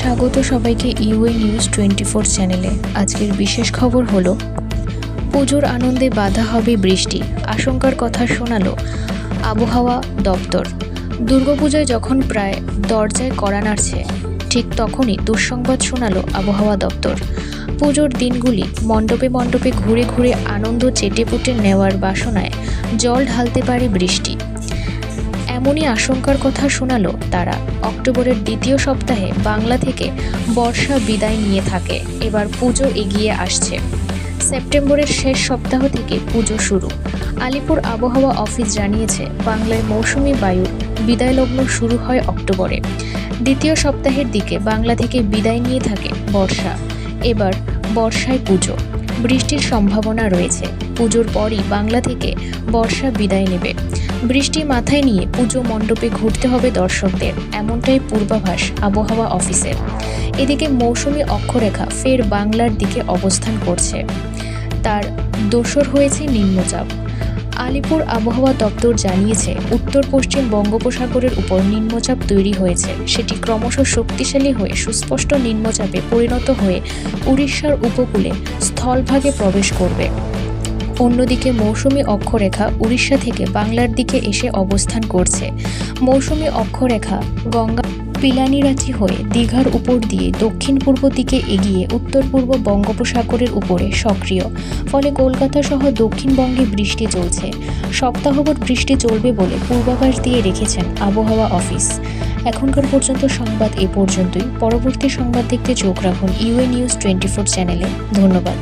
স্বাগত সবাইকে UA news 24 চ্যানেলে। আজকের বিশেষ খবর হলো পুজোর আনন্দে বাধা হবে বৃষ্টি, আশঙ্কার কথা শোনালো আবহাওয়া দপ্তর। দুর্গাপূজায় যখন প্রায় দরজায় কড়া নাড়ছে, ঠিক তখনই দুঃসংবাদ শোনালো আবহাওয়া দপ্তর। পুজোর দিনগুলি মণ্ডপে মণ্ডপে ঘুরে ঘুরে আনন্দ চেটেপুটে নেওয়ার বাসনায় জল ঢালতে পারে বৃষ্টি, এমনই আশঙ্কার কথা শোনালো তারা। অক্টোবরের দ্বিতীয় সপ্তাহে বাংলা থেকে বর্ষা বিদায় নিয়ে থাকে। এবার পুজো এগিয়ে আসছে, সেপ্টেম্বরের শেষ সপ্তাহ থেকে পুজো শুরু। আলিপুর আবহাওয়া অফিস জানিয়েছে, বাংলায় মৌসুমি বায়ুর বিদায়লগ্ন শুরু হয় অক্টোবরে। দ্বিতীয় সপ্তাহের দিকে বাংলা থেকে বিদায় নিয়ে থাকে বর্ষা। এবার বর্ষায় পুজো, বৃষ্টির সম্ভাবনা রয়েছে। পুজোর পরই বাংলা থেকে বর্ষা বিদায় নেবে। বৃষ্টি মাথায় নিয়ে পুজো মণ্ডপে ঘুরতে হবে দর্শকদের, এমনটাই পূর্বাভাস আবহাওয়া অফিসের। এদিকে মৌসুমি অক্ষরেখা ফের বাংলার দিকে অবস্থান করছে, তার দোসর হয়েছে নিম্নচাপ। আলিপুর আবহাওয়া দপ্তর জানিয়েছে, উত্তর পশ্চিম বঙ্গোপসাগরের উপর নিম্নচাপ তৈরি হয়েছে। সেটি ক্রমশ শক্তিশালী হয়ে সুস্পষ্ট নিম্নচাপে পরিণত হয়ে উড়িষ্যার উপকূলে স্থলভাগে প্রবেশ করবে। অন্যদিকে মৌসুমি অক্ষরেখা উড়িষ্যা থেকে বাংলার দিকে এসে অবস্থান করছে। মৌসুমি অক্ষরেখা গঙ্গা পিলানিরাচি হয়ে দীঘার উপর দিয়ে দক্ষিণ পূর্ব দিকে এগিয়ে উত্তর পূর্ব বঙ্গোপসাগরের উপরে সক্রিয়। ফলে কলকাতা সহ দক্ষিণবঙ্গে বৃষ্টি চলছে। সপ্তাহভর বৃষ্টি চলবে বলে পূর্বাভাস দিয়ে রেখেছেন আবহাওয়া অফিস। এখনকার পর্যন্ত সংবাদ এ পর্যন্তই। পরবর্তী সংবাদ দেখতে চোখ রাখুন ইউএ নিউজ 24 চ্যানেলে। ধন্যবাদ।